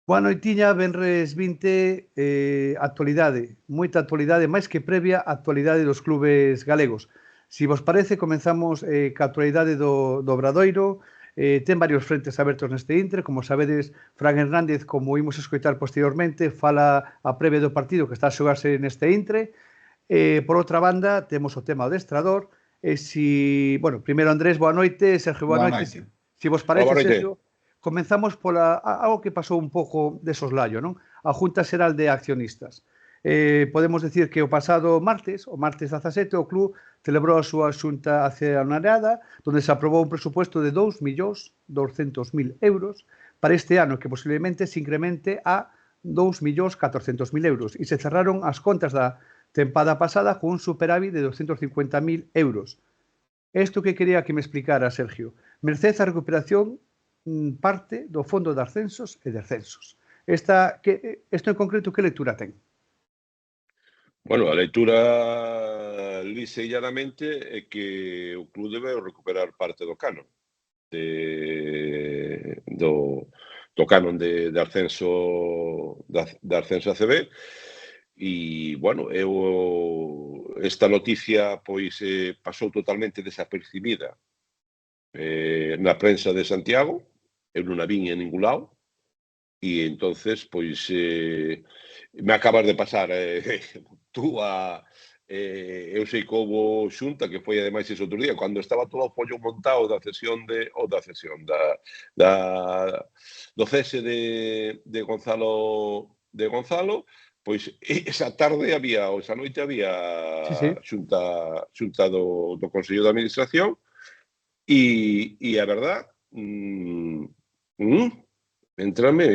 Boa noitiña, venres 20, actualidade, moita actualidade, máis que previa actualidade dos clubes galegos. Si vos parece, comenzamos ca actualidade do Obradoiro. Ten varios frentes abertos neste intre, como sabedes, Fran Hernández, como imos escoitar posteriormente, fala a previa do partido que está a xogarse neste intre. Por outra banda, temos o tema do adestrador. Bueno, primeiro Andrés, boa noite, Sergio, boa Boa noite. noite. Si vos Hola, parece, boa noite. Sergio, comenzamos algo que pasou un pouco de soslayo, non? A Junta Xeral de Accionistas. Podemos decir que o pasado martes, o martes 17, o club celebrou a súa xunta accionariada, onde se aprobou un presupuesto de 2.200.000 euros para este ano, que posiblemente se incremente a 2.400.000 euros, e se cerraron as contas da tempada pasada con un superávit de 250.000 euros. Isto que quería que me explicara, Sergio. Merced a recuperación parte do Fondo de Ascensos e Descensos. Isto en concreto, que lectura ten? Bueno, a lectura lisa e llanamente é que o club debe recuperar parte do canon do canon de ascenso de ascenso ACB e, bueno, esta noticia pois pasou totalmente desapercibida na prensa de Santiago, eu non a vin en ningún lado, e entonces, pois, me acabas de pasar tú eu sei que houve xunta, que foi ademais ese outro día, cando estaba todo o pollo montado do cese de Gonzalo, pois esa tarde había, ou esa noite había Sí. xunta do Consello de Administración e a verdad, entrame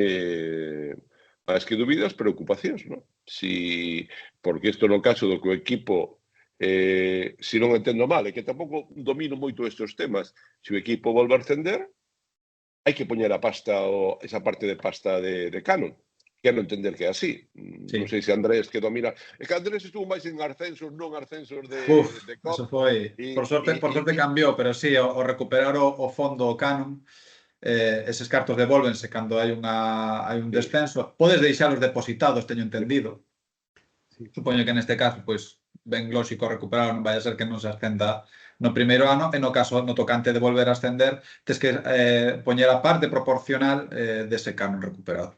máis que dúbidas, preocupacións, non? Porque isto no caso do que o equipo, se non entendo mal, é que tampouco domino moito estes temas, se o equipo volve a ascender, hai que poñer a pasta, esa parte de pasta de canon. Quero entender que é así. Sí. Non sei se Andrés que domina... É que Andrés estuvo máis en ascensos, non ascensos de COP. Eso foi... Por sorte cambiou, pero sí, o recuperar o fondo canon, eses cartos devólvense cando hai un descenso. Podes deixalos depositados, teño entendido. Sí. Supoño que neste caso, pois, ben lóxico recuperar, non vai a ser que non se ascenda no primeiro ano, e no caso, no tocante de volver a ascender, tes que poñer a parte proporcional dese canon recuperado.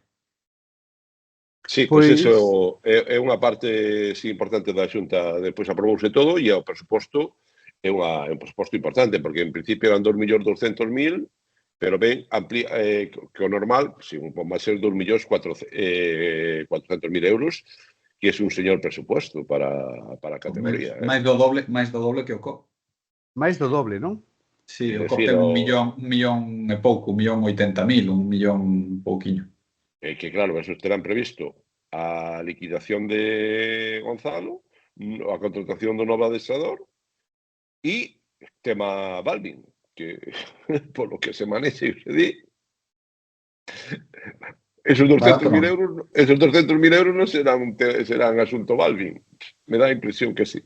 Sí, pois iso é unha parte importante da Xunta, despois aprobouse todo e o presuposto é un presuposto importante, porque en principio eran 2.200.000, pero ben, que o normal, vai ser 2.400.000 euros, que é un señor presuposto para a categoría. Máis do doble que o COP. Máis do doble, non? Sí, o COP ten 1.000.000 e pouco, 1.080.000, 1.000.000 pouquiño. Que claro, eso terán previsto a liquidación de Gonzalo, a contratación do novo adestrador e tema Balvin, que polo que se manexe e se di, esos 200.000 euros non serán asunto Balvin. Me dá a impresión que sí.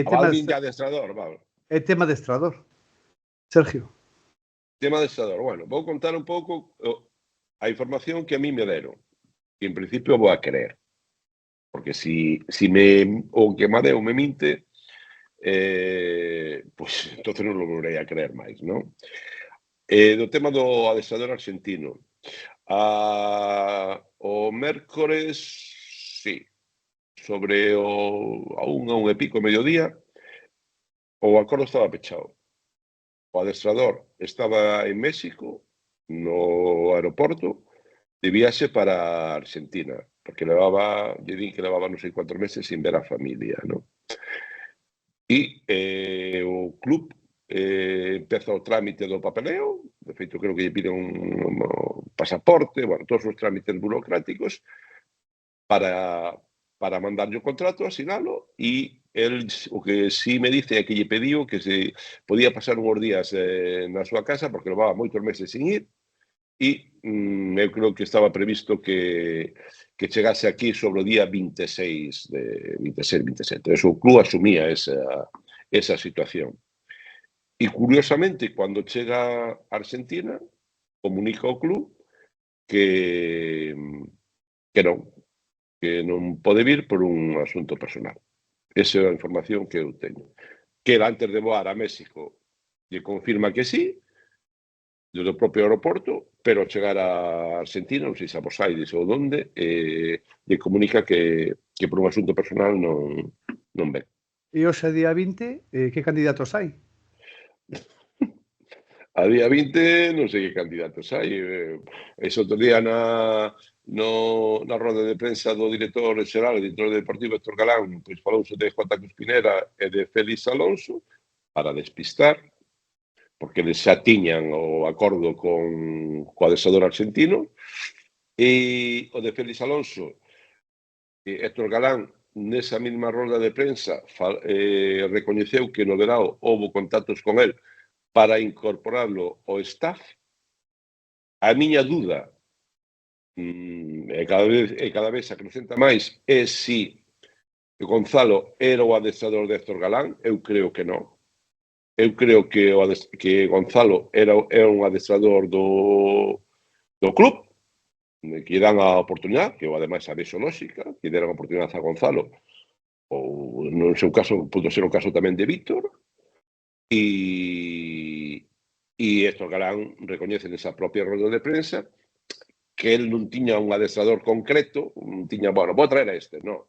Balvin de adestrador, vale. É tema adestrador. Sergio. Tema adestrador. Bueno, vou contar un pouco a información que a mí me deron. Que en principio vou a creer. Porque si o que me deu me minte, pois entonces non lo volverei a creer máis, non? Do tema do adestrador argentino. O mércores, sí, sobre a un e pico mediodía, o acordo estaba pechado. O adestrador estaba en México, no aeroporto, de viaxe para Argentina, porque lle din que levaba non sei cuántos meses sin ver a familia, non? E o club empeza o trámite do papeleo, de feito creo que lle piden un pasaporte, bueno, todos os trámites burocráticos para mandarlle o contrato, asinalo, e el o que sí me dice é que lle pediu que se podía pasar uns días na súa casa porque levaba moitos meses sin ir, e eu creo que estaba previsto que chegase aquí sobre o día 26, 27. Eso, o club asumía esa situación. E, curiosamente, cando chega a Argentina, comunica ao club que non pode vir por un asunto personal. Esa é a información que eu teño. Que antes de voar a México lle confirma que sí, desde o propio aeroporto, pero ao chegar a Argentina, non sei se a Buenos Aires ou onde, lle comunica que por un asunto personal non ven. E hoxe, día 20, que candidatos hai? A día 20 non sei que candidatos hai. Ese outro día na roda de prensa do director xeral, o director deportivo Héctor Galán, pois falouse de J. Cuspinera e de Félix Alonso para despistar, porque eles xa tiñan o acordo co adestrador argentino, e o de Félix Alonso, Héctor Galán, nesa mesma roda de prensa, recoñeceu que no verao houbo contactos con el para incorporarlo ao staff. A miña dúda, e cada vez acrecenta máis, é se Gonzalo era o adestrador de Héctor Galán. Eu creo que non. Eu creo que Gonzalo é un adestrador do club, que dan a oportunidade, que ademais a vexo lógica, que deran a oportunidade a Gonzalo, ou non sei o caso, pudo ser o caso tamén de Víctor, e Héctor Galán recoñece nesa propia roda de prensa que el non tiña un adestrador concreto, non tiña, bueno, vou traer a este, non.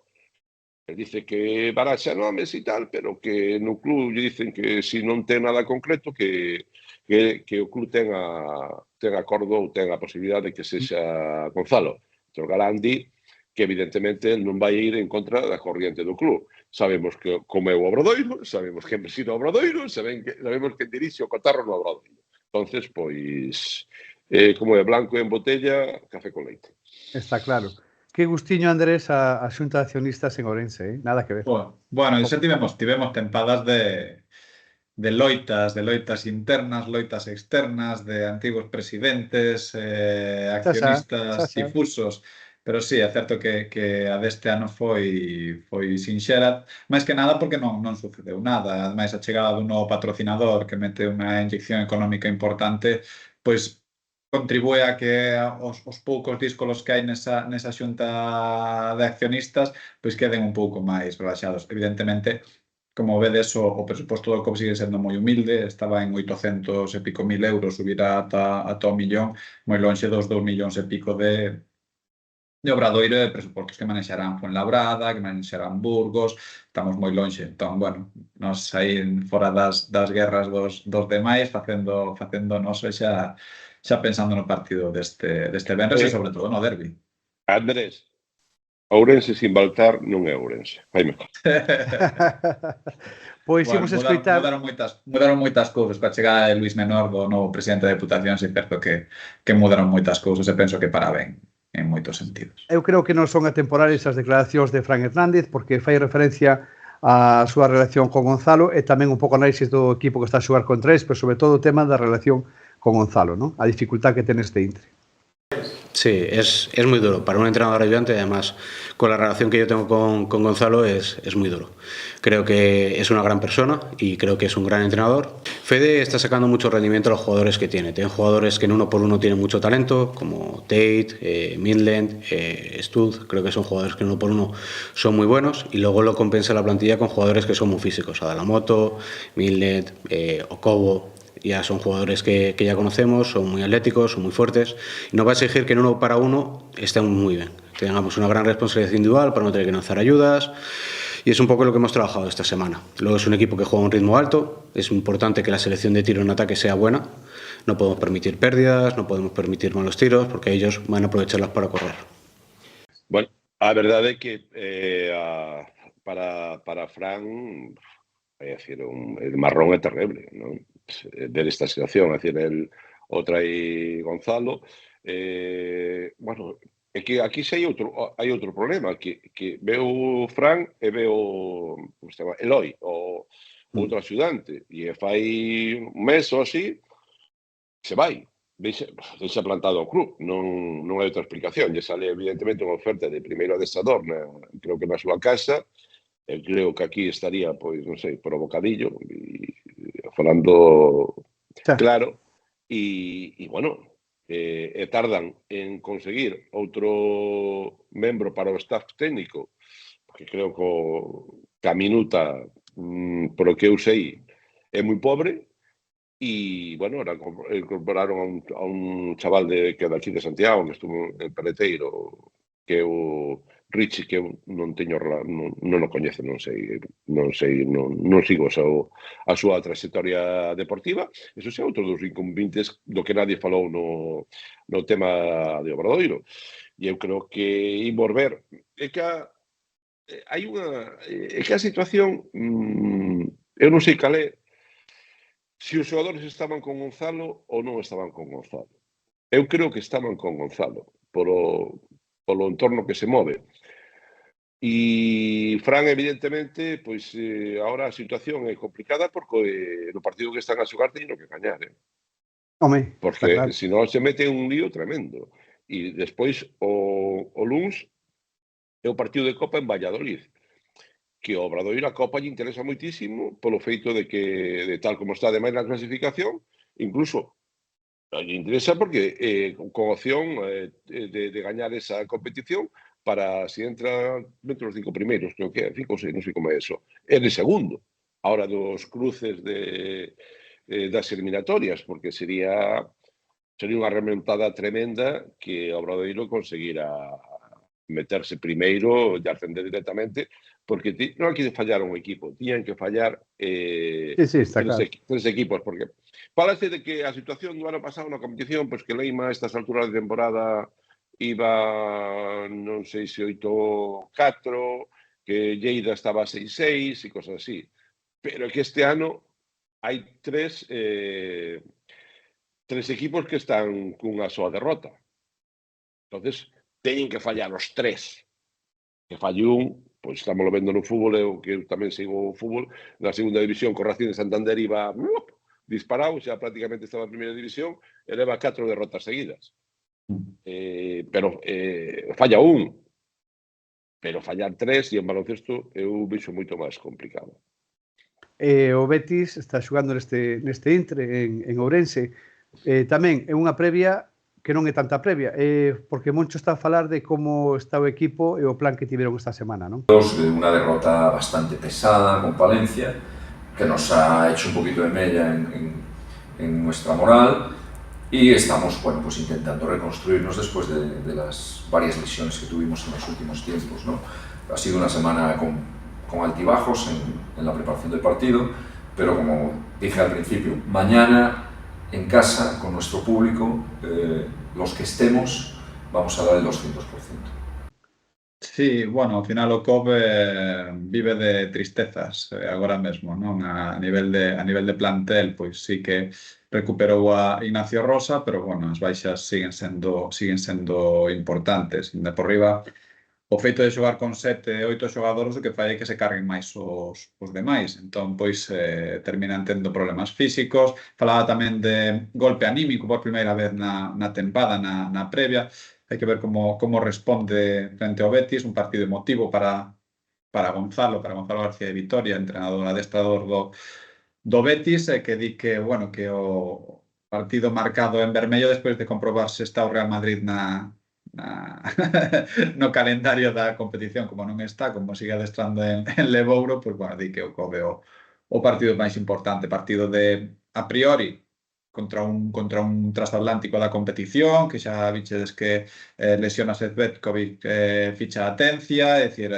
Ele dice que baraxa nomes e tal, pero que no club lle dicen que se non ten nada concreto, que o club ten acordo ou ten a posibilidade de que sexa Gonzalo. Héctor Galán di que evidentemente non vai ir en contra da corriente do club. Sabemos que como é o Obradoiro, sabemos que preside o Obradoiro, sabemos que dirixe o Cotarro no Obradoiro. Entonces, pois, como é blanco en botella, café con leite. Está claro. Que gustiño, Andrés, a xunta de accionistas en Ourense, nada que ver. Bueno, xa tivemos tempadas de loitas internas, loitas externas, de antigos presidentes, accionistas difusos. Pero sí, é certo que a deste ano foi sinxera, máis que nada porque non sucedeu nada. Ademais, a chegada dun novo patrocinador que mete unha inyección económica importante, pois contribúe a que os poucos díscolos que hai nesa xunta de accionistas pois queden un pouco máis relaxados. Evidentemente, como vedes, o presuposto do COP sigue sendo moi humilde, estaba en 800 e pico mil euros, subirá ata o millón, moi lonxe dos 2 millóns e pico de Obradoiro, de presupostos que manexarán Fuenlabrada, que manexarán Burgos, estamos moi lonxe. Entón, bueno, nos aí fora das guerras dos demais, facendo noso xa pensando no partido deste venres e sobre todo no derbi. Andrés, Ourense sin Baltar non é Ourense. Vai mejor. Pois imos escoitar... Mudaron moitas cousas coa chegada de Luís Menor, do novo presidente da Deputación, é certo que mudaron moitas cousas e penso que para ben en moitos sentidos. Eu creo que non son atemporales as declaracións de Fran Hernández, porque fai referencia a súa relación con Gonzalo e tamén un pouco análisis do equipo que está a xogar contra eles, pero sobre todo o tema da relación con Gonzalo, ¿no? A dificultad que ten este intre. Sí, es muy duro. Para un entrenador ayudante, además, con la relación que yo tengo con Gonzalo, es muy duro. Creo que es una gran persona y creo que es un gran entrenador. Fede está sacando mucho rendimiento a los jugadores que tiene. Tiene jugadores que en 1 por 1 tienen mucho talento, como Tate, Midland, Stud. Creo que son jugadores que en 1 por 1 son muy buenos, y luego lo compensa la plantilla con jugadores que son muy físicos. Adalamoto, Midland, Okobo. Ya son jugadores que ya conocemos, son muy atléticos, son muy fuertes, y nos va a exigir que en 1 para 1 estemos muy bien, que tengamos una gran responsabilidad individual para no tener que lanzar ayudas, y es un poco lo que hemos trabajado esta semana. Luego es un equipo que juega a un ritmo alto, es importante que la selección de tiro en ataque sea buena, no podemos permitir pérdidas, no podemos permitir malos tiros, porque ellos van a aprovecharlas para correr. Bueno, a verdade é que para Fran, é dicir, el marrón é terrible, non? Ver esta situación, es decir, o trae Gonzalo. Bueno, é que aquí xa hai outro problema, que veo Fran e veo Eloi, o outro axudante, e fai un mes ou así, se vai, deixa plantado o club, non hai outra explicación. Lle sale evidentemente unha oferta de primeiro adestrador, creo que na súa casa. Eu creo que aquí estaría, pois, non sei, por o bocadillo, falando claro, e bueno, e tardan en conseguir outro membro para o staff técnico, porque creo que a minuta, por o que eu sei, é moi pobre. E, bueno, ahora incorporaron a un chaval que é daqui de Santiago, que estuvo en Peleteiro, que é o Richie, que eu non teño, non o coñezo, non sigo a súa trayectoria deportiva. Eso é outro dos inconvenientes do que nadie falou no tema de Obradoiro. E eu creo que imos ver, é que a situación, eu non sei cal é, se os xogadores estaban con Gonzalo ou non estaban con Gonzalo. Eu creo que estaban con Gonzalo, polo entorno que se move. E Fran, evidentemente, pois agora a situación é complicada porque no partido que están a xogar teñen que gañar, Home, porque claro. senón se mete un lío tremendo. E despois o luns é o partido de Copa en Valladolid, que o Obradoiro a Copa lle interesa moitísimo polo feito de que, de tal como está ademais na clasificación, incluso lle interesa porque con opción de gañar esa competición para si entra entre os 5 primeiros, creo que é 5 ou 6, non sei como é eso, é de segundo, a hora dos cruces das eliminatorias, porque sería unha remontada tremenda que o Obradoiro conseguira meterse primeiro e ascender directamente, porque non hai que fallar un equipo, tiñan que fallar tres equipos, porque parece de que a situación do ano pasado na competición, pois que Leima a estas alturas de temporada iba, non sei se 8-4, que Lleida estaba 6-6 e cosas así, pero que este ano hai tres equipos que están cunha soa derrota. Entonces, teñen que fallar os tres. Que falle un, pois estamos vendo no fútbol, eu que tamén sigo o fútbol, na segunda división, con Racing de Santander iba disparado, xa prácticamente estaba en primeira división, e leva 4 derrotas seguidas. Pero falla un, pero fallar 3 e en baloncesto eu vexo moito máis complicado. O Betis está xogando neste intre en Ourense. Tamén é unha previa que non é tanta previa, porque Moncho está a falar de como está o equipo e o plan que tiveron esta semana, non? Una derrota bastante pesada con Palencia, que nos ha hecho un poquito de mella en nuestra moral, y estamos, bueno, pues intentando reconstruirnos después de las varias lesiones que tuvimos en los últimos tiempos, ¿no? Ha sido una semana con altibajos en la preparación del partido, pero como dije al principio, mañana en casa, con nuestro público, los que estemos, vamos a dar el 200%. Sí, bueno, ao final o COP vive de tristezas agora mesmo, non? A nivel de plantel, pois sí que recuperou a Ignacio Rosa, pero, bueno, as baixas siguen sendo importantes. De por riba, o feito de xogar con 7, 8 xogadores o que fai é que se carguen máis os demais. Entón, pois, terminan tendo problemas físicos. Falaba tamén de golpe anímico por primeira vez na tempada, na previa. Hai que ver como responde frente ao Betis, un partido emotivo para Gonzalo García de Vitoria, entrenador adestrador do Betis, que di que, bueno, que o partido marcado en vermello despois de comprobar se está o Real Madrid no calendario da competición, como non está, como sigue adestrando en Levouro, pois, bueno, di que o Kobe o partido máis importante, partido de, a priori, contra un transatlántico da competición, que xa vichedes que lesiona Svetkovic, ficha a Atencia, é dicir,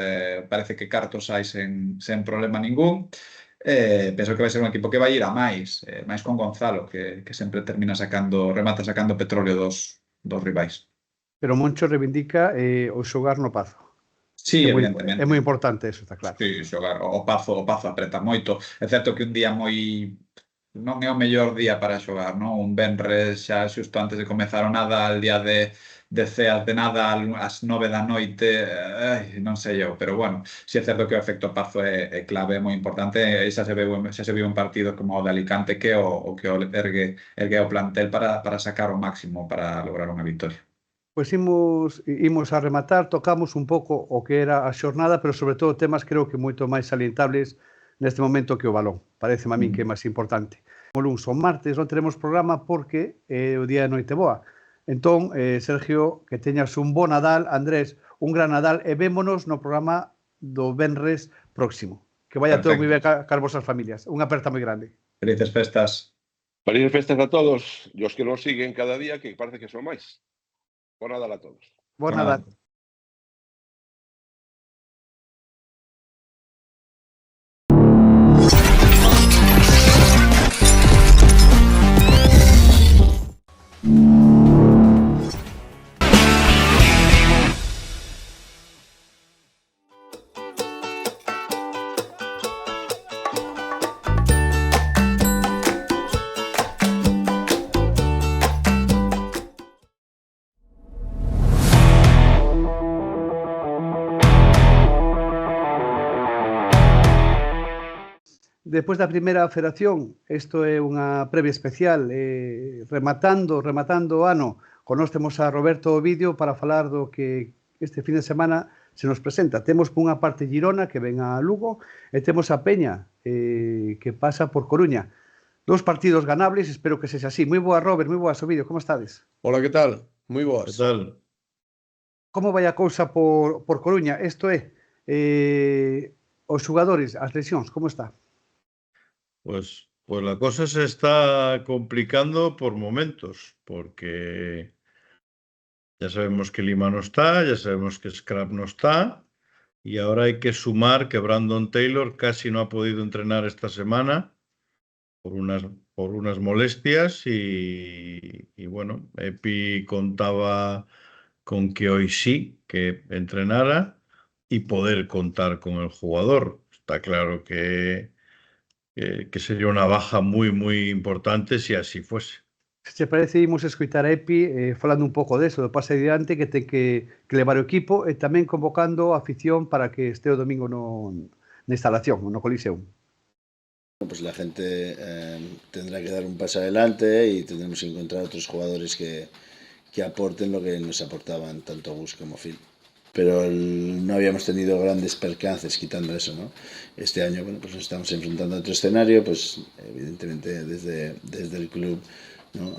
parece que Cartos hai sen problema ningún. Penso que vai ser un equipo que vai ir a máis con Gonzalo, que sempre remata sacando petróleo dos rivais. Pero Moncho reivindica o xogar no Pazo. Sí, evidentemente. É moi importante eso, está claro. Sí, xogar o Pazo apreta moito. É certo que un día non é o mellor día para xogar, non? Un venres xa xusto antes de comezar o Nadal, día de ceas de Nadal ás 9 da noite, non sei eu, pero, bueno, si é certo que o efecto Pazo é clave, é moi importante, e xa se viu un partido como o de Alicante que o que ergue o plantel para sacar o máximo para lograr unha victoria. Pois imos a rematar, tocamos un pouco o que era a xornada, pero sobre todo temas creo que moito máis salientables neste momento que o balón. Pareceme a min que é máis importante. O luns ou martes non teremos programa porque é o día de Noiteboa. Entón, Sergio, que teñas un bo Nadal, Andrés, un gran Nadal, e vémonos no programa do venres próximo. Que vaya todo moi ben car vosas familias. Unha aperta moi grande. Felices festas. Felices festas a todos e os que nos siguen cada día, que parece que son máis. Bo Nadal a todos. Bo Nadal. Despois da primeira federación, isto é unha previa especial, rematando o ano, con nós temos a Roberto Ovidio para falar do que este fin de semana se nos presenta. Temos por unha parte Girona, que ven a Lugo, e temos a Peña, que pasa por Coruña. Dos partidos ganables, espero que sexa así. Moi boa, Robert, moi boas, Ovidio, como estades? Hola, que tal? Moi boas. Que tal? Como vai a cousa por Coruña? Isto é, os xogadores, as lesións, como está? Pues la cosa se está complicando por momentos, porque ya sabemos que Lima no está, ya sabemos que Scrap no está, y ahora hay que sumar que Brandon Taylor casi no ha podido entrenar esta semana por unas molestias y bueno, Epi contaba con que hoy sí que entrenara y poder contar con el jugador. Está claro que sería una baja muy, muy importante si así fuese. Se te parece, imos escoitar a Epi falando un pouco deso, do pase adiante que ten que levar o equipo e tamén convocando a afición para que este o domingo na instalación, no Coliseum. Pues la gente tendrá que dar un paso adelante y tendremos que encontrar otros jugadores que aporten lo que nos aportaban tanto Gus como Phil. Pero no habíamos tenido grandes percances quitando eso, ¿no? Este año, bueno, pues nos estamos enfrentando a otro escenario, pues evidentemente desde el club, ¿no?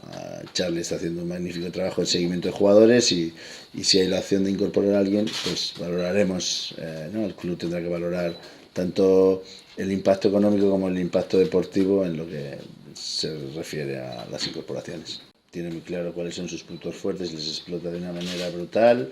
Charlie está haciendo un magnífico trabajo de seguimiento de jugadores y si hay la opción de incorporar a alguien, pues valoraremos, ¿no? El club tendrá que valorar tanto el impacto económico como el impacto deportivo en lo que se refiere a las incorporaciones. Tienen muy claro cuáles son sus puntos fuertes, les explota de una manera brutal.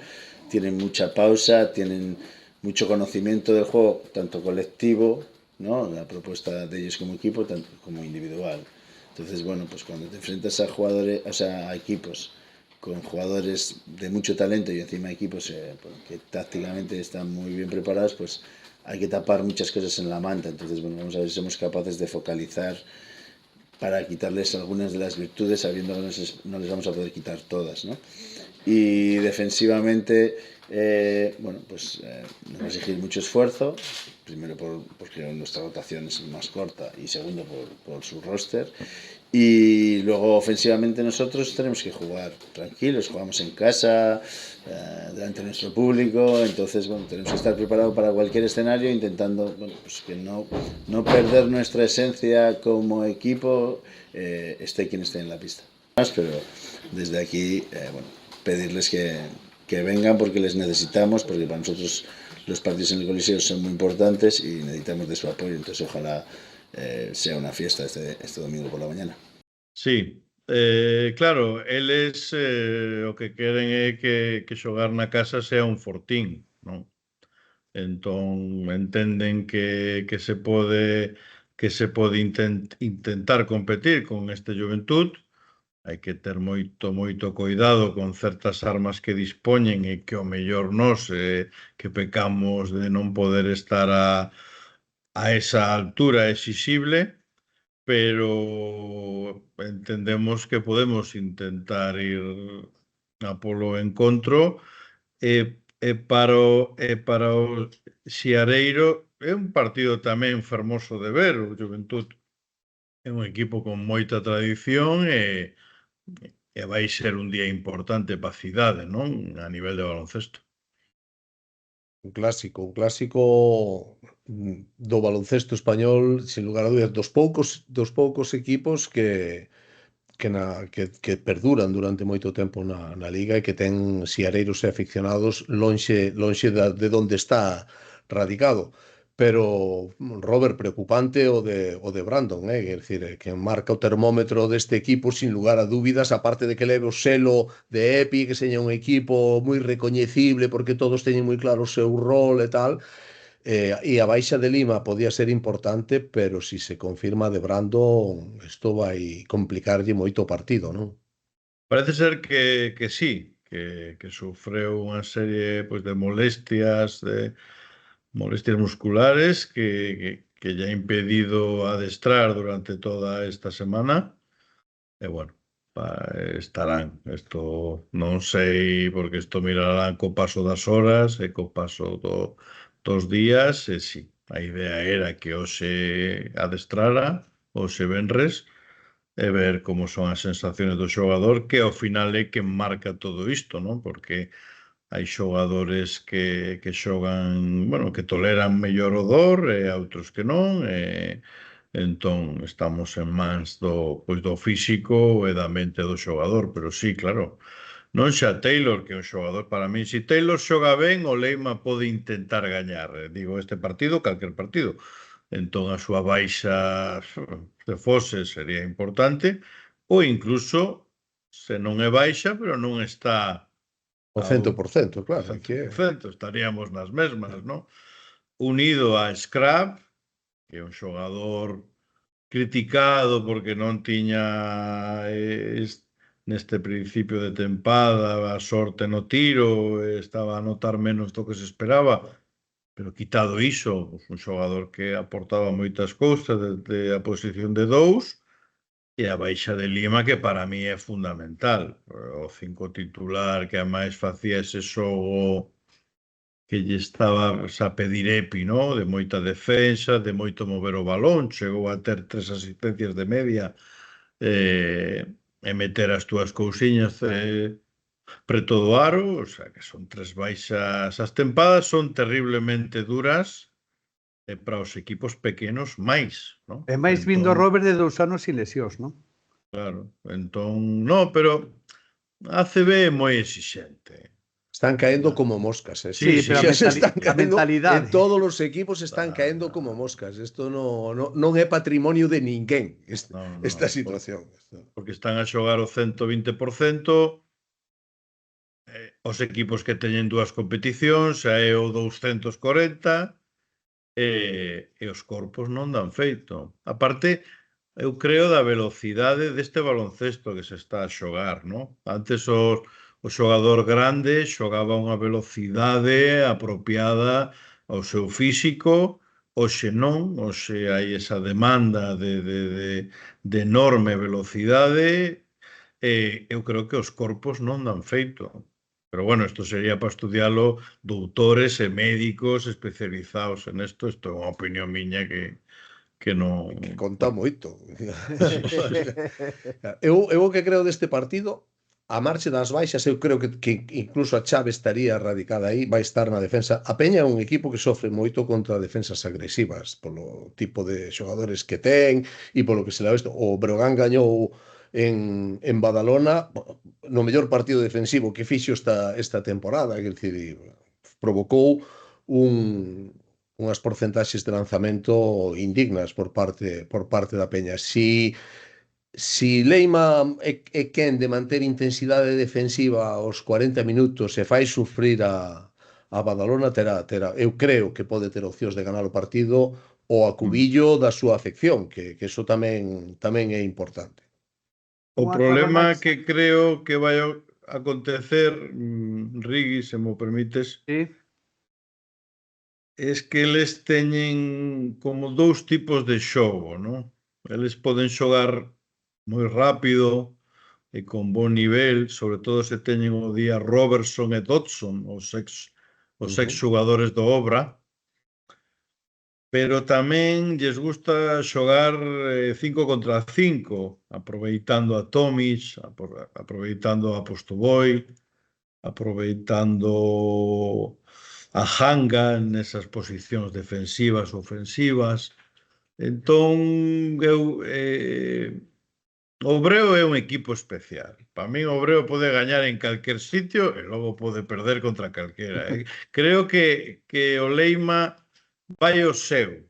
Tienen mucha pausa, tienen mucho conocimiento del juego, tanto colectivo, ¿no? La propuesta de ellos como equipo, tanto como individual. Entonces, bueno, pues cuando te enfrentas a jugadores, o sea, a equipos con jugadores de mucho talento y encima equipos que tácticamente están muy bien preparados, pues hay que tapar muchas cosas en la manta. Entonces, bueno, vamos a ver si somos capaces de focalizar para quitarles algunas de las virtudes, sabiendo que no les vamos a poder quitar todas, ¿no? Y defensivamente, bueno, pues nos va a exigir mucho esfuerzo, primero porque nuestra rotación es más corta y segundo por su roster. Y luego ofensivamente nosotros tenemos que jugar tranquilos, jugamos en casa, delante de nuestro público, entonces bueno, tenemos que estar preparados para cualquier escenario intentando, bueno, pues que no perder nuestra esencia como equipo, esté quien esté en la pista. Pero desde aquí, bueno, pedirles que vengan porque les necesitamos, porque para nosotros los partidos en el Coliseo son muy importantes y necesitamos de su apoyo, entonces ojalá sea una fiesta este domingo por la mañana. Sí, claro, eles o que queren é que xogar na casa sea un fortín, non? Entón entenden que se pode intentar competir con este Juventud. Hai que ter moito cuidado con certas armas que dispoñen e que o mellor nós que pecamos de non poder estar a esa altura exixible, pero entendemos que podemos intentar ir a polo encontro e para o Xiareiro é un partido tamén fermoso de ver. O Juventud é un equipo con moita tradición e vai ser un día importante para a cidade, non? A nivel de baloncesto. Un clásico do baloncesto español, sin lugar a dúbidas, dos poucos equipos que que perduran durante moito tempo na Liga e que ten siareiros e aficionados lonxe de onde está radicado. Pero, Robert, preocupante o de Brandon, quer dicir, que marca o termómetro deste equipo sin lugar a dúbidas, aparte de que leve o selo de Epi, que seña un equipo moi recoñecible porque todos teñen moi claro o seu rol e tal. E a baixa de Lima podía ser importante, pero si se confirma de Brandon, isto vai complicarlle moito o partido, non? Parece ser que sí, que sufreu unha serie pois, de molestias musculares que lle ha impedido adestrar durante toda esta semana. E bueno, estarán. Isto non sei, porque isto mirarán co paso das horas e co paso dos días. E sí, a idea era que hoxe adestrara, hoxe venres, e ver como son as sensaciones do xogador, que ao final é que marca todo isto, non? Porque hai xogadores que xogan, bueno, que toleran mellor o dor e outros que non, e entón estamos en mans do físico e da mente do xogador, pero sí, claro, non xa Taylor, que é un xogador para mí, se Taylor xoga ben, o Leima pode intentar gañar, digo, este partido, calquer partido, entón a súa baixa, se fose, sería importante, ou incluso, se non é baixa, pero non está O 100%, claro. 100%, estaríamos nas mesmas, non? Unido a Scrap, que é un xogador criticado porque non tiña neste principio de tempada a sorte no tiro, estaba a notar menos do que se esperaba, pero quitado iso, un xogador que aportaba moitas cousas desde a posición de 2, e a baixa de Lima, que para mí é fundamental. O 5 titular, que ademais facía ese xogo que lle estaba a pedir Epi, ¿no? De moita defensa, de moito mover o balón, chegou a ter 3 asistencias de media e meter as túas cousiñas preto do aro, o sea, que son 3 baixas. As tempadas son terriblemente duras e para os equipos pequenos máis, non? E máis vindo Robert de 2 anos sin lesións, non? Claro, entón, no, pero a ACB é moi exixente. Están caendo como moscas. Sí, pero a mentalidade. En todos os equipos están caendo como moscas. Isto non é patrimonio de ninguén, esta situación. Porque están a xogar o 120%, os equipos que teñen 2 competicións, xa é o 240%, e os corpos non dan feito. Aparte, eu creo da velocidade deste baloncesto que se está a xogar, non? Antes o xogador grande xogaba unha velocidade apropiada ao seu físico, hoxe non, hoxe hai esa demanda de enorme velocidade, e eu creo que os corpos non dan feito. Pero bueno, isto sería para estudialo doutores e médicos especializados en isto. Isto é unha opinión miña que non... Que conta moito. Eu o que creo deste partido, a marcha das baixas, eu creo que incluso a chave estaría radicada aí, vai estar na defensa. A Peña é un equipo que sofre moito contra defensas agresivas, polo tipo de xogadores que ten e polo que se leva isto. O Breogán gañou en Badalona no mellor partido defensivo que fixo esta temporada, quer dicir, provocou unhas porcentaxes de lanzamento indignas por parte da Peña. Si Leima é quen de manter intensidade defensiva aos 40 minutos e fai sufrir a Badalona, terá, eu creo que pode ter opcións de ganar o partido o acubillo da súa afección, que iso tamén é importante. O problema que creo que vai acontecer, Rigui, se mo permites, é que eles teñen como 2 tipos de xogo, non? Eles poden xogar moi rápido e con bon nivel, sobre todo se teñen o día Robertson e Dodson, os ex xogadores do Obra, pero tamén lles gusta xogar 5 contra 5, aproveitando a Tomic, aproveitando a Postoboy, aproveitando a Hanga nesas posicións defensivas, ofensivas. Entón, eu O Breo é un equipo especial. Para min o Breo pode gañar en calquer sitio e logo pode perder contra calquera. Creo que o Leima vai o seu.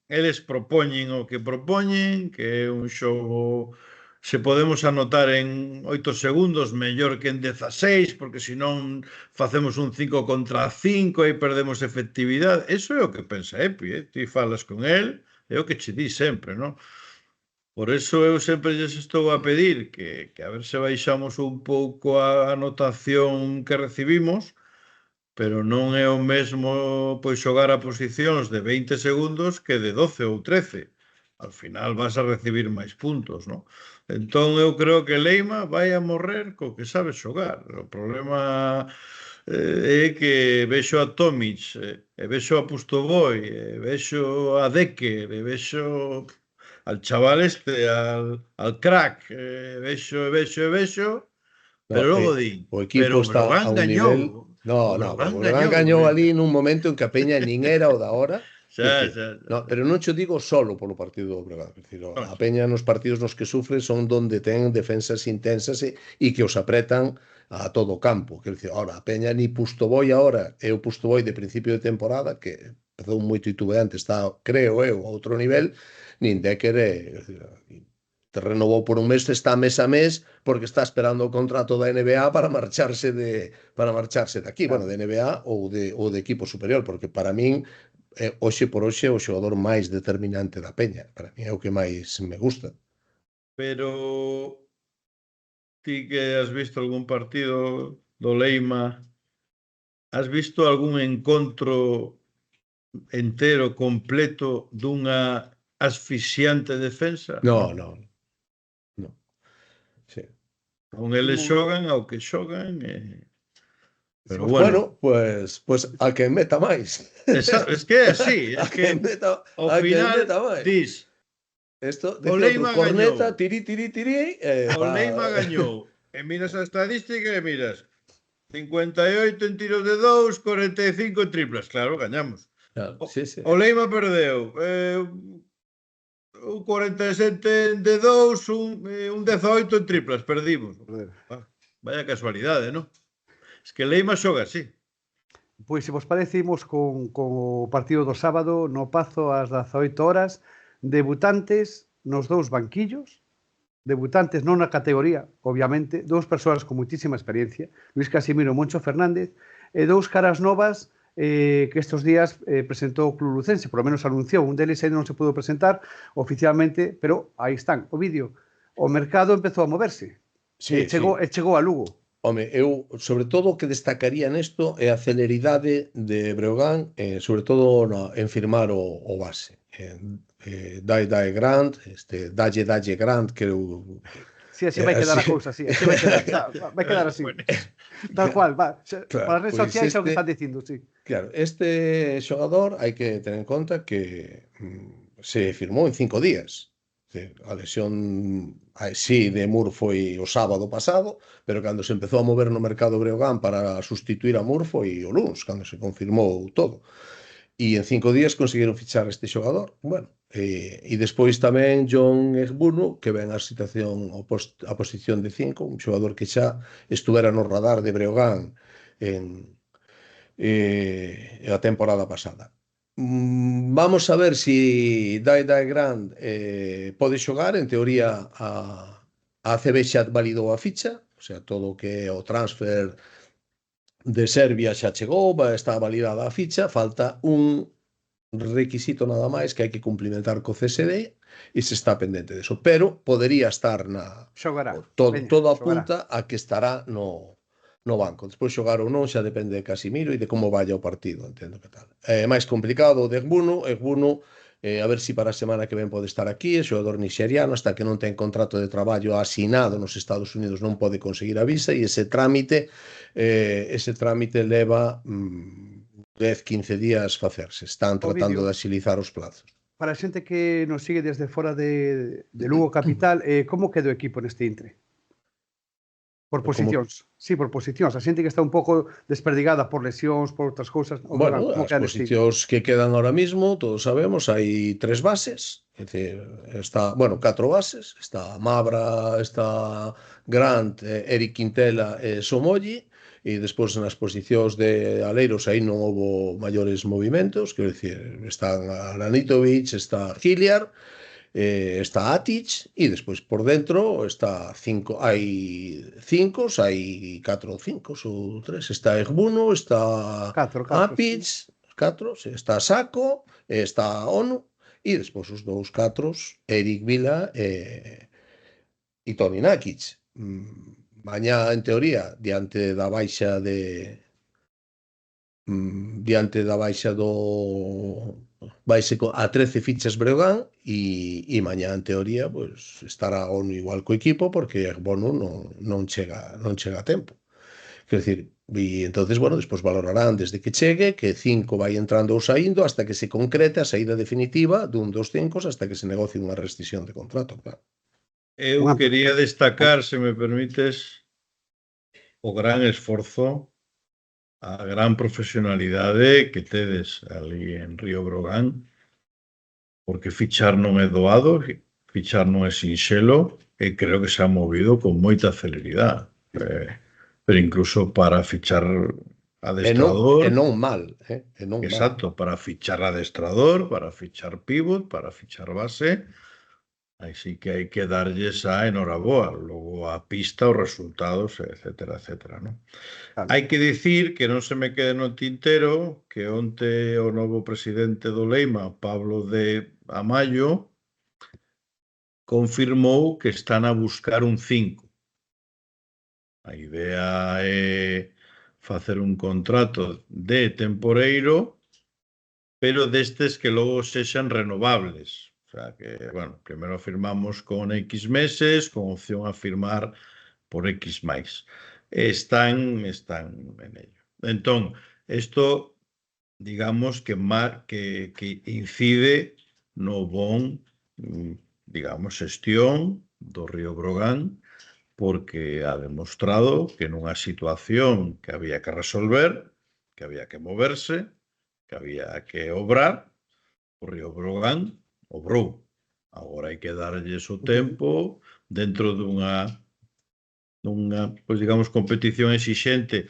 Eles propoñen o que propoñen, que é un xogo, se podemos anotar en 8 segundos, mellor que en 16, porque senón facemos un 5 contra 5 e perdemos efectividade. Eso é o que pensa Epi, ti falas con el, é o que che di sempre, non? Por eso eu sempre lles estou a pedir que a ver se baixamos un pouco a anotación que recibimos, pero non é o mesmo pois xogar a posicións de 20 segundos que de 12 ou 13. Al final vas a recibir máis puntos, non? Entón eu creo que Leima vai a morrer co que sabe xogar. O problema é que vexo a Tomic, e vexo a Pustoboy, e vexo a Decker, e vexo al chaval al crack, vexo, pero logo di, o equipo pero está Breogán a un gañou. nivel... No, O o Breogán Breogán gañou ali nun momento en que a Peña nin era o da hora. Xa. No, pero non xo digo solo polo partido do Breogán. A Peña nos partidos nos que sufre son donde ten defensas intensas e que os apretan a todo o campo. Quer dizer, ahora, a Peña ni Pustoboy ahora, é o Pustoboy de principio de temporada, que empezou moito itubeante, está, creo eu, a outro nivel, nin Decker te renovou por un mes, está mes a mes, porque está esperando o contrato da NBA para marcharse de aquí, bueno, de NBA ou de equipo superior, porque para min hoxe por hoxe é o xogador máis determinante da Peña, para min é o que máis me gusta. Pero ti que has visto algún partido do Leima, has visto algún encontro entero, completo, dunha asfixiante defensa? No. Sí. Con eles xogan ao que xogan pero bueno, pues a quen meta máis. Es que é así, es que ao final dis o Leima corneta, tiri, o Leima gañou. E miras a estadística e miras 58 en tiros de 2, 45 en triplas. Claro, gañamos. Claro, sí. O Leima perdeu 47 de 2, un 18 en triplas, perdimos. Vaya casualidade, non? Es que Leima xoga así. Pois, se vos parece, imos con o partido do sábado no Pazo ás 18 horas, debutantes nos dous banquillos, debutantes non na categoría, obviamente, dous persoas con muitísima experiencia, Luis Casimiro e Moncho Fernández, e dous caras novas que estes días presentou o Club Lucense, por lo menos anunciou, un deles ainda non se pudo presentar oficialmente, pero aí están, o vídeo. O mercado empezou a moverse, e chegou a Lugo. Home, eu, sobre todo, o que destacaría nesto é a celeridade de Breogán, sobre todo en firmar o base. Dalle Grant, Dalle Grant, que eu... Sí, así vai quedar a cousa, así. Vai quedar así. Tal cual, va. Para as redes sociais é o que están dicindo, sí. Claro, este xogador hai que tener en conta que se firmou en 5 días. A lesión de Mur foi o sábado pasado, pero cando se empezou a mover no mercado Breogán para sustituir a Mur foi o luns, cando se confirmou todo. E en 5 días conseguiron fichar este xogador. Bueno, e despois tamén John Egbuno, que ven a situación a posición de 5, un xogador que xa estuvera no radar de Breogán a temporada pasada. Vamos a ver si Dalle Grant pode xogar. En teoría a ACB xa validou a ficha, o sea, todo o que é o transfer de Serbia xa chegou, está validada a ficha, falta un requisito nada máis que hai que cumplimentar co CSD e se está pendente deso, pero podería estar todo apunta a que estará no banco. Despois xogar ou non xa depende de Casimiro e de como vaya o partido, entendo que tal. É máis complicado o de Egbuno, a ver se para a semana que ven pode estar aquí, é xogador nixeriano, hasta que non ten contrato de traballo asinado nos Estados Unidos non pode conseguir a visa, e ese trámite leva 10-15 días facerse. Están tratando de axilizar os plazos. Para a xente que nos sigue desde fora de Lugo capital, como queda o equipo neste intre? Por posicións, sí, por posicións. A xente que está un pouco desperdigada por lesións, por outras cousas. Bueno, as posicións que quedan ahora mismo, todos sabemos, hai 3 bases, é dicir, está, bueno, 4 bases, está Mabra, está Grant, Eric Quintela e Somolli, e despois nas posicións de aleiros aí non houbo maiores movimentos, quero dicir, están Aranitovic, está Hilliard, está Atic, e despois por dentro está hai 5 ou 3, está Egbuno, está Apic, 4, está Saco, está Onu, e despois os dous 4, Eric Vila e Toni Nakic. Mañá, en teoría, diante da baixa do vaise a 13 fichas Breogán e mañá en teoría pues, estará ONU igual co equipo porque Bono non chega a tempo. Quero dicir, e entonces, bueno, despois valorarán desde que chegue que 5 vai entrando ou saindo hasta que se concrete a saída definitiva dun dos 5 hasta que se negocie unha rescisión de contrato, claro. Eu quería destacar, se me permites, o gran esforzo, a gran profesionalidade que tedes ali en Río Brogán, porque fichar non é doado, fichar non é sinxelo, e creo que se ha movido con moita celeridade. Pero incluso para fichar adestrador... E non mal, exacto, para fichar adestrador, para fichar pivot, para fichar base... Así que hai que darlles a enhoraboa, logo a pista, os resultados, etcétera, etcétera, ¿no? Claro. Hai que dicir que non se me quede no tintero que onte o novo presidente do Leima, Pablo de Amayo, confirmou que están a buscar un 5. A idea é facer un contrato de temporeiro, pero destes que logo sexan renovables. O sea que, bueno, primero firmamos con X meses, con opción a firmar por X máis. Están en ello. Entón, isto, digamos, que incide no bon, digamos, xestión do Río Brogán, porque ha demostrado que nunha situación que había que resolver, que había que moverse, que había que obrar, o Río Brogán obrou. Agora hai que darlles o tempo dentro dunha pois digamos, competición exixente.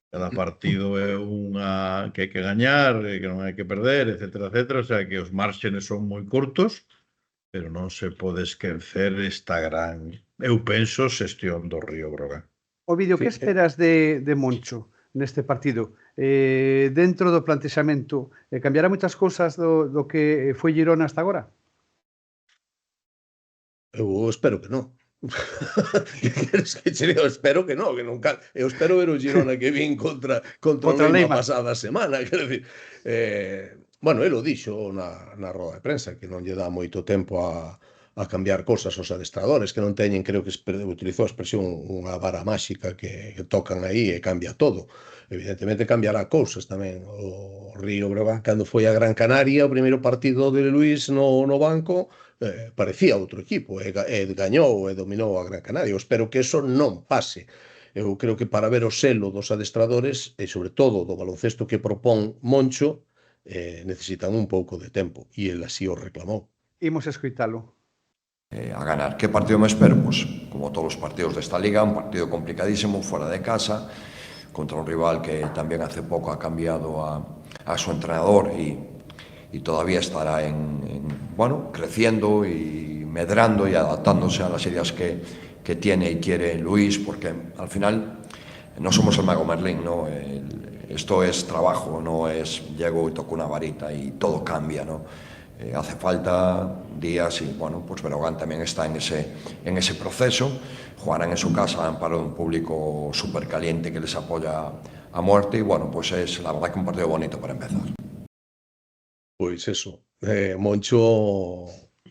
Cada partido é unha que hai que gañar, que non hai que perder, etcétera, etcétera. O sea, que os márxenes son moi curtos, pero non se pode esquecer esta gran, eu penso, xestión do Río Brogán. Ovidio, que esperas de Moncho neste partido? Dentro do plantexamento, cambiará moitas cousas do que foi Girona hasta agora? Eu espero que non. Eu espero que non, eu espero ver o Girona que vin contra o Leima pasada semana, quero dicir, bueno, ele o dixo na roda de prensa que non lle dá moito tempo a cambiar cosas aos adestradores, que non teñen, creo que utilizou a expresión, unha vara máxica que tocan aí e cambia todo. Evidentemente cambiará cousas tamén. O Río Brogán, cando foi a Gran Canaria, o primeiro partido de Luís no banco, parecía outro equipo, e gañou e dominou a Gran Canaria. Eu espero que eso non pase. Eu creo que para ver o selo dos adestradores, e sobre todo do baloncesto que propón Moncho, necesitan un pouco de tempo, e ele así o reclamou. Imos escoitalo. A ganar. ¿Qué partido me espero? Pues como todos los partidos de esta liga, un partido complicadísimo, fuera de casa, contra un rival que también hace poco ha cambiado a su entrenador y todavía estará bueno, creciendo y medrando y adaptándose a las ideas que tiene y quiere Luis, porque al final no somos el Mago Merlín, ¿no? Esto es trabajo, no es llego y toco una varita y todo cambia, ¿no? Hace falta días y bueno, pues Breogán también está en ese proceso. Jugarán en su casa amparo de un público súper caliente que les apoya a muerte y bueno, pues es la verdad que un partido bonito para empezar. Pois eso, Moncho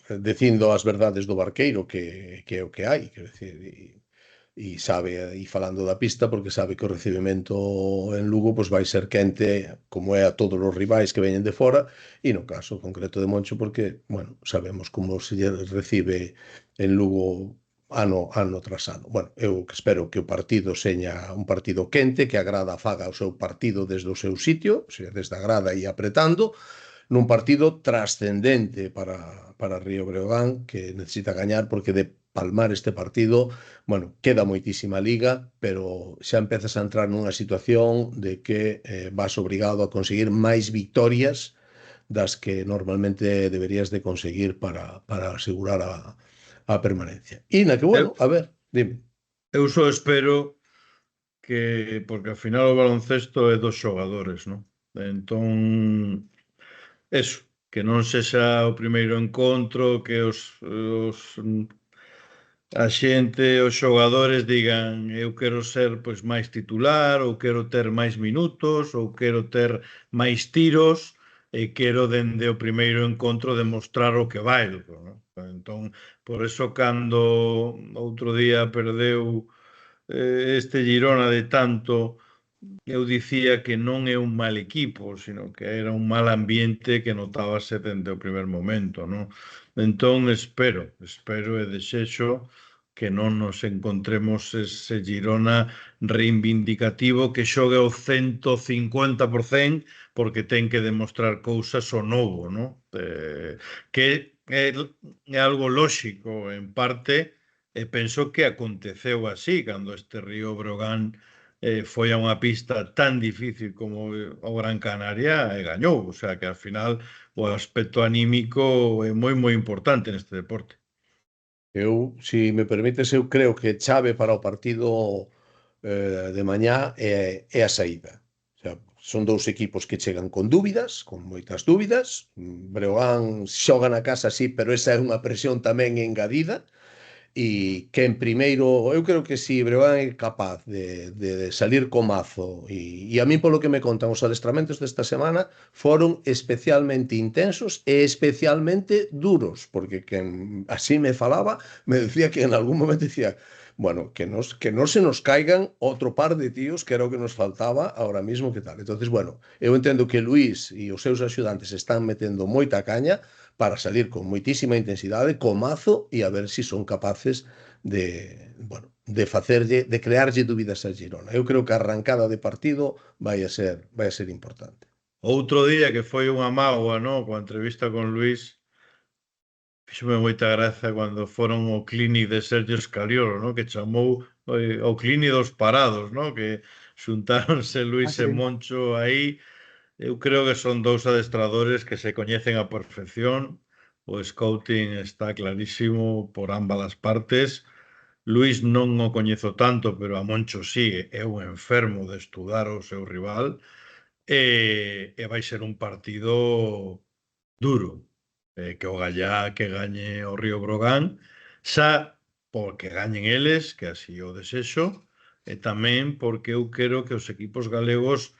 dicindo as verdades do Barqueiro que é o que hai, quero dicir, e sabe, e falando da pista, porque sabe que o recibimento en Lugo pues vai ser quente, como é a todos os rivais que veñen de fora, e no caso concreto de Moncho, porque, bueno, sabemos como se recibe en Lugo ano tras ano. Bueno, eu espero que o partido seña un partido quente, que a grada faga o seu partido desde o seu sitio, o sea, desde a grada e apretando, nun partido trascendente para Río Breogán, que necesita gañar, porque de palmar este partido, bueno, queda moitísima liga, pero xa empezas a entrar nunha situación de que vas obrigado a conseguir máis victorias das que normalmente deberías de conseguir para asegurar a permanencia. E na que, bueno, a ver, dime. Eu só espero que, porque ao final o baloncesto é dos xogadores, non? Entón, eso, que non sexa o primeiro encontro, que a xente, os xogadores digan eu quero ser pois máis titular, ou quero ter máis minutos, ou quero ter máis tiros, e quero dende o primeiro encontro demostrar o que valgo, non? Entón, por eso cando outro día perdeu este Girona de tanto, eu dicía que non é un mal equipo, sino que era un mal ambiente que notábase dende o primer momento, non? Entón, espero e desexo que non nos encontremos ese Girona reivindicativo que xogue ao 150% porque ten que demostrar cousas ao novo, non? Que é algo lóxico, en parte, e penso que aconteceu así, cando este Río Breogán foi a unha pista tan difícil como o Gran Canaria e gañou, o sea que ao final o aspecto anímico é moi importante neste deporte. Eu, se me permites, eu creo que chave para o partido de mañá é a saída. O sea, son dous equipos que chegan con dúbidas, con moitas dúbidas. Breogán xoga na casa, sí, pero esa é unha presión tamén engadida. E que en primeiro, eu creo que si Breogán é capaz de salir co mazo, e a mí polo que me contan os adestramentos desta semana foron especialmente intensos e especialmente duros, porque quen así me falaba me decía que en algún momento decía, bueno, que non se nos caigan outro par de tíos, que era o que nos faltaba ahora mismo, que tal. Entonces, bueno, eu entendo que Luís e os seus axudantes están metendo moita caña para salir con moitísima intensidade, co mazo, e a ver se son capaces de crearlle dúbidas a Girona. Eu creo que a arrancada de partido vai a ser importante. Outro día que foi unha mágoa, non? Coa entrevista con Luís, fíxome moita graza cando foron ao clínic de Sergio Scaliolo, non? Que chamou o clínic dos parados, non? Que xuntáronse Luís e Moncho aí. Eu creo que son dous adestradores que se coñecen a perfección. O scouting está clarísimo por ambas as partes. Luís non o coñezo tanto, pero a Moncho sí, é un enfermo de estudar o seu rival. E vai ser un partido duro. Que o Gallá que gañe o Río Breogán, xa porque gañen eles, que así o desexo, e tamén porque eu quero que os equipos galegos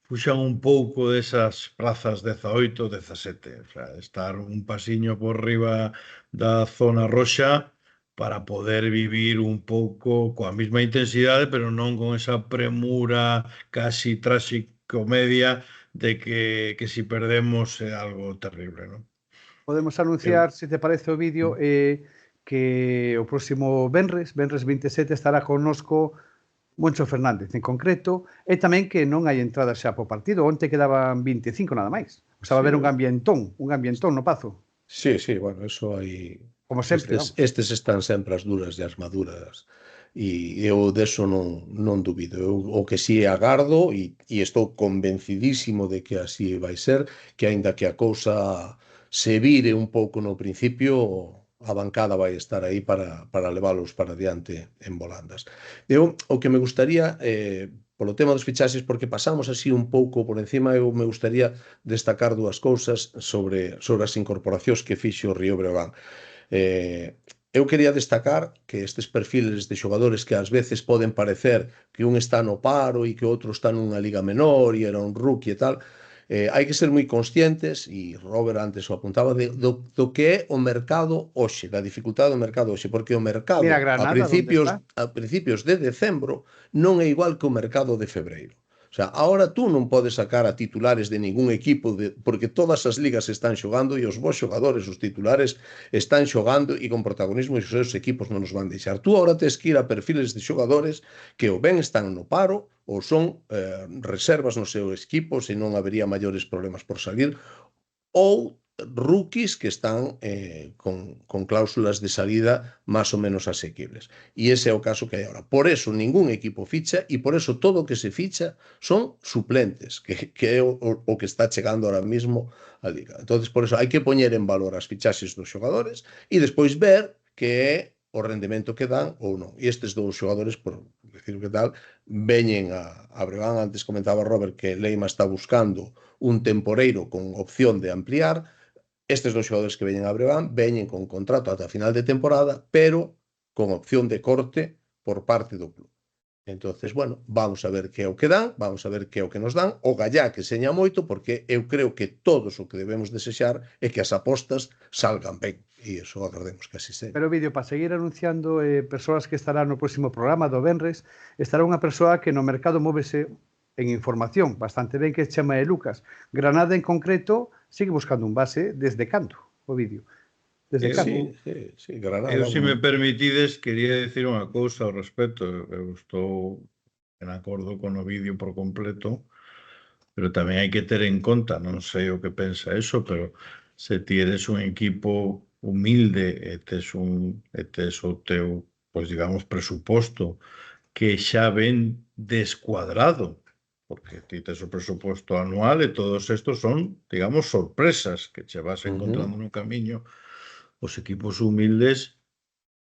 fuxan un pouco desas prazas 18, 17, o sea, estar un pasiño por riba da zona roxa para poder vivir un pouco coa mesma intensidade, pero non con esa premura casi traxicomedia de que si perdemos é algo terrible, non? Podemos anunciar, se te parece o vídeo, que o próximo venres 27, estará connosco Moncho Fernández en concreto, e tamén que non hai entradas xa po partido. Onte quedaban 25 nada máis. O sea, va a haber un ambientón no Pazo. Sí, bueno, eso hai... Como sempre, estes están sempre as duras e as maduras, e eu deso non dubido. Eu o que si agardo, e estou convencidísimo de que así vai ser, que aínda que a cousa se vire un pouco no principio, a bancada vai estar aí para leválos para diante en volandas. Eu, o que me gustaría, polo tema dos fichaxes, porque pasamos así un pouco por encima, eu me gustaría destacar dúas cousas sobre as incorporacións que fixo o Río Breogán. Eu quería destacar que estes perfiles de xogadores que ás veces poden parecer que un está no paro e que outro está nunha liga menor e era un rookie e tal, hai que ser moi conscientes, e Robert antes o apuntaba, do que é o mercado hoxe, da dificultade do mercado hoxe, porque o mercado a principios de decembro non é igual que o mercado de febreiro. O sea, ahora tú non podes sacar a titulares de ningún equipo porque todas as ligas están xogando e os bons xogadores, os titulares, están xogando e con protagonismo e os seus equipos non nos van deixar. Tú ahora tens que ir a perfiles de xogadores que ou ben están no paro ou son reservas nos seus equipos e non habería maiores problemas por salir, ou rookies que están con cláusulas de salida más ou menos asequibles. E ese é o caso que hai ahora. Por eso ningún equipo ficha e por eso todo o que se ficha son suplentes, que é o que está chegando ahora mismo a Liga. Entonces, por eso hai que poñer en valor as fichaxes dos xogadores e despois ver que é o rendemento que dan ou non. E estes dous xogadores, por decir que tal, veñen a Breogán. Antes comentaba Robert que Leima está buscando un temporeiro con opción de ampliar. Estes dos xogadores que veñen a Breogán veñen con contrato ata final de temporada, pero con opción de corte por parte do club. Entonces, bueno, vamos a ver que é o que dan, vamos a ver que é o que nos dan. O gallá que seña moito, porque eu creo que todos o que debemos desexar é que as apostas salgan ben. E iso agardemos que así seja. Pero, vídeo, para seguir anunciando persoas que estarán no próximo programa do Venres, estará unha persoa que no mercado móvese en información bastante ben, que se chama Lucas. Granada en concreto sigue buscando un base desde cando, o vídeo. Desde cando. Sí, Granada. Eu, se me permitides, quería decir unha cousa ao respecto. Eu estou en acordo con o vídeo por completo, pero tamén hai que ter en conta, non sei o que pensa eso, pero se ti eres un equipo humilde e tes o teu, pois digamos, presuposto que xa ven descuadrado, porque ti tes o presuposto anual e todos estos son, digamos, sorpresas que che vas encontrando no camiño. Os equipos humildes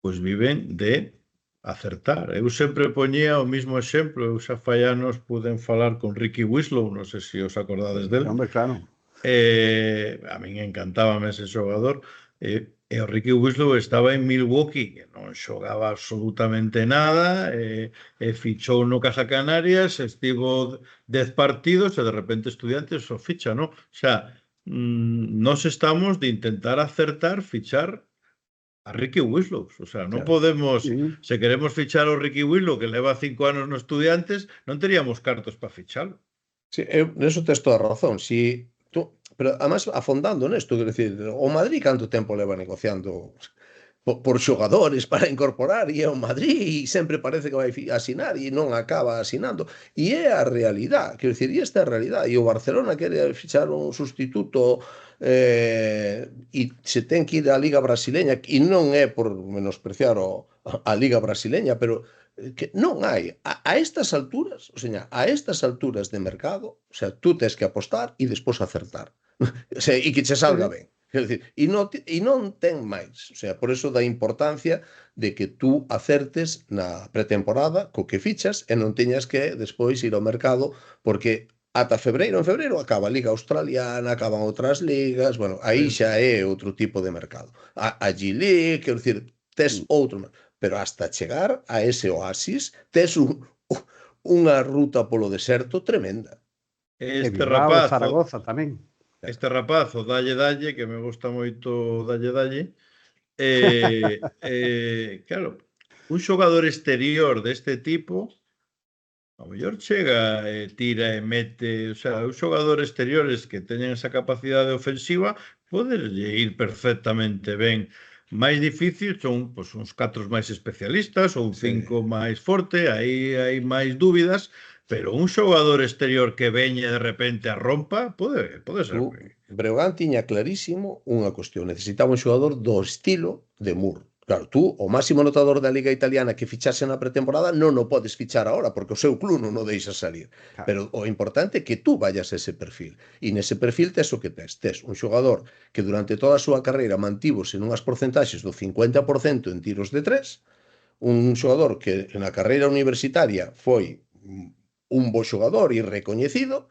pois viven de acertar. Eu sempre poñía o mismo exemplo. Eu xa fai anos puden falar con Ricky Winslow, non sei se os acordades del. Hombre, claro. A min encantábame ese xogador. E o Ricky Winslow estaba en Milwaukee, que non xogaba absolutamente nada, e fichou no Casa Canarias, estivo 10 partidos e de repente Estudiantes o ficha, non? O sea, nos estamos de intentar acertar fichar a Ricky Winslow. O sea, non podemos, se queremos fichar o Ricky Winslow que leva 5 anos no Estudiantes, non teríamos cartos para fichalo. Sí, neso tes toda a razón. Si pero además afondando nesto, quero dicir, o Madrid canto tempo leva negociando por xogadores para incorporar, e é o Madrid e sempre parece que vai asinar e non acaba asinando, e é a realidade, quero dicir, e esta é a realidade, e o Barcelona quere fichar un sustituto e se ten que ir á Liga Brasileña, e non é por menospreciar a Liga Brasileña, pero que non hai, a estas alturas, o sea, a estas alturas de mercado, o sea, tú tens que apostar e despois acertar, o sea, e que che salga ben. Quer dizer, e non ten máis. O sea, por eso da importancia de que tú acertes na pretemporada co que fichas e non teñas que despois ir ao mercado, porque ata en febreiro acaba a Liga Australiana, acaban outras ligas, bueno, aí xa é outro tipo de mercado. A G-League, quero dicir, tes outro, pero hasta chegar a ese oasis, tes unha ruta polo deserto tremenda. Este rapaz, Zaragoza tamén. Este rapazo, dalle, que me gusta moito dalle. Claro, un xogador exterior deste tipo, a mellor chega, tira e mete, o sea, un xogador exteriores que teñen esa capacidade ofensiva, poderlle ir perfectamente ben. Máis difícil son pois, uns 4 máis especialistas ou 5 máis forte, aí hai máis dúbidas, pero un xogador exterior que veñe de repente a rompa pode ser. Breogán tiña clarísimo unha cuestión, necesitaba un xogador do estilo de Moore. Claro, tú, o máximo anotador da Liga Italiana que fichase na pretemporada non o podes fichar agora, porque o seu club non o deixa salir. Claro. Pero o importante é que tú vayas a ese perfil. E nese perfil tes o que tes. Tes un xogador que durante toda a súa carreira mantívose nunhas porcentaxes do 50% en tiros de 3, un xogador que na carreira universitaria foi un bo xogador e recoñecido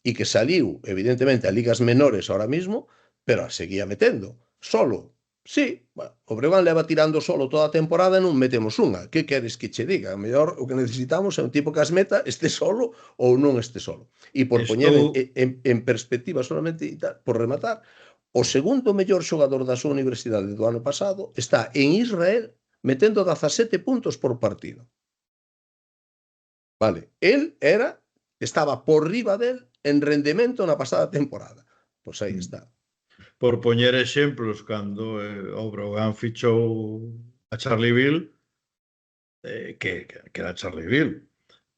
e que saliu, evidentemente, a ligas menores ahora mismo, pero a seguía metendo. Solo. Sí, bueno, o Breogán leva tirando solo toda a temporada e non metemos unha. Que queres que che diga? A mellor o que necesitamos é un tipo que as meta este solo ou non este solo. E por poñer en perspectiva solamente, por rematar, o segundo mellor xogador da súa universidade do ano pasado está en Israel metendo 17 puntos por partido. Vale, él era estaba por riba del en rendemento na pasada temporada. Pois aí está. Por poñer exemplos, cando o Brogan fichou a Charleville, que era Charleville,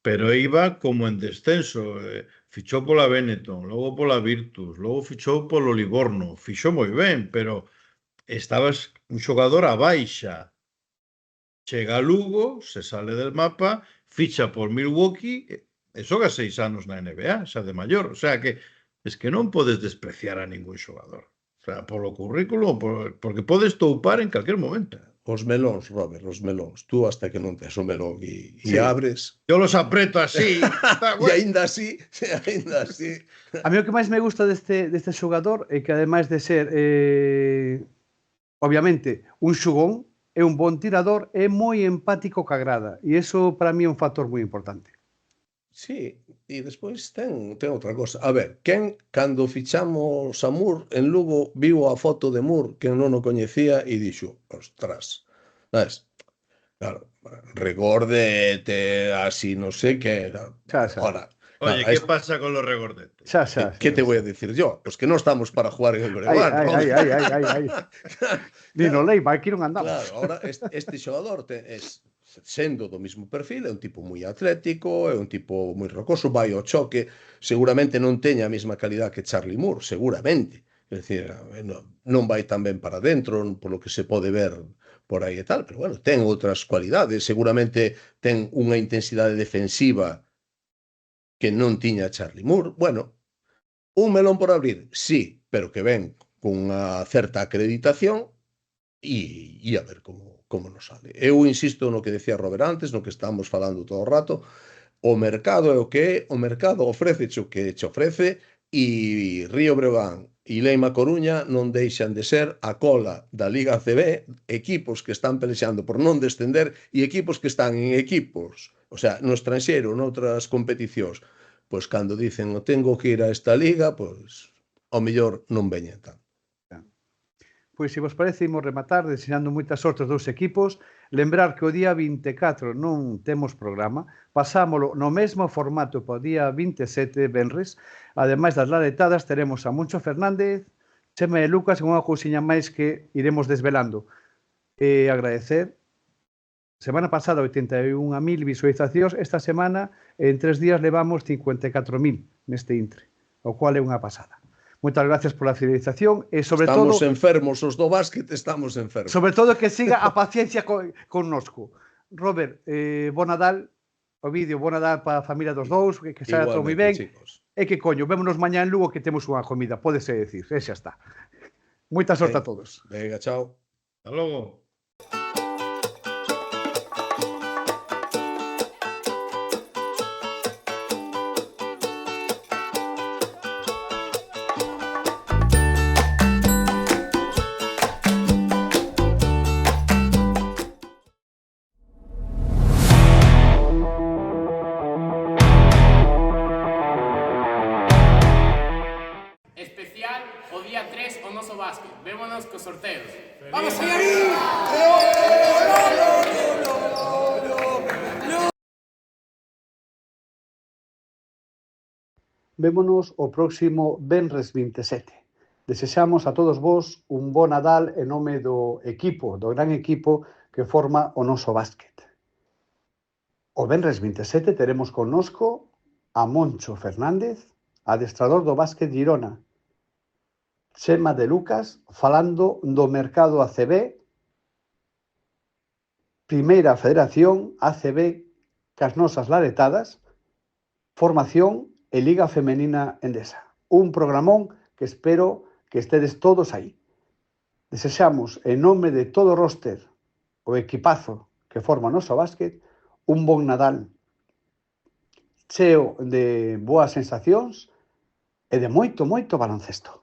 pero iba como en descenso, fichou pola Benetton, logo pola Virtus, logo fichou polo Livorno, fixou moi ben, pero estabas un xogador a baixa. Chega a Lugo, se sale del mapa, ficha por Milwaukee e xoga 6 anos na NBA, xa de maior. O sea que es que non podes despreciar a ningún xogador. O sea, polo currículo, porque podes toupar en calquer momento. Os melóns, Robert, os melóns. Tú hasta que non tes o melón e Sí. abres... Yo los aprieto así. E aínda así, aínda así... A mí o que máis me gusta deste xogador é que ademais de ser obviamente un xugón, é un bon tirador, é moi empático ca grada e iso para mí é un factor moi importante. Sí, e despois ten outra cosa. A ver, cando fichamos a Moore en Lugo, viu a foto de Moore que non o coñecía e dixo, ostras, sabes? Claro, regordete, así, non sei que... Xa. Ahora, Oye, ¿qué pasa con los regordetes? Xa. ¿Qué te voy a decir yo? Pues que no estamos para jugar en el Breogán. Ai. Ni no Leiva, aquí non andamos. Claro, ahora este xogador sendo do mismo perfil, é un tipo moi atlético, é un tipo moi rocoso, vai ao choque, seguramente non teña a mesma calidad que Charlie Moore, seguramente. É dicir, non vai tan ben para dentro, polo que se pode ver por aí e tal, pero bueno, ten outras cualidades, seguramente ten unha intensidade defensiva que non tiña Charlie Moore. Bueno, un melón por abrir, sí, pero que ven cunha certa acreditación e a ver como nos sale. Eu insisto no que decía Robert antes, no que estamos falando todo o rato, o mercado é o que é, o mercado ofrece o que che ofrece e Río Breogán e Leima Coruña non deixan de ser a cola da Liga ACB, equipos que están pelexando por non descender e equipos que están en equipos, o sea, no estranxeiro, noutras competicións, pois cando dicen o tengo que ir a esta liga, pois ao mellor non veñen tanto. Pois, se vos parece, imos rematar desexando moita sorte aos dous equipos. Lembrar que o día 24 non temos programa. Pasámolo no mesmo formato para o día 27, venres. Ademais das laretadas, teremos a Moncho Fernández, Chema e Lucas, con unha cousiña máis que iremos desvelando. Agradecer. Semana pasada, 81.000 visualizacións. Esta semana, en 3 días, levamos 54.000 neste intre, o cual é unha pasada. Moitas gracias pola fidelización e sobre estamos todo... enfermos, os do básquet estamos enfermos. Sobre todo que siga a paciencia connosco. Robert, bo Nadal, o vídeo, bo Nadal para a familia dos dous, que saia todo moi ben. Chicos. E que coño, vémonos mañá en Lugo que temos unha comida, pódese decir, xa está. Moita sorte a todos. Venga, chao. Hasta logo. Especial o día 3 o noso básquet. Vémonos cos sorteos. ¡Vamos a ir! Vémonos o próximo venres 27. Desexamos a todos vos un bo Nadal en nome do equipo, do gran equipo que forma o noso básquet. O venres 27 teremos connosco a Moncho Fernández, adestrador do básquet Girona, Chema de Lucas, falando do mercado ACB, Primeira Federación ACB, cas nosas laretadas, formación e Liga Femenina Endesa. Un programón que espero que estedes todos aí. Desexamos, en nome de todo o roster, o equipazo que forma o noso básquet, un bon Nadal cheo de boas sensacións e de moito baloncesto.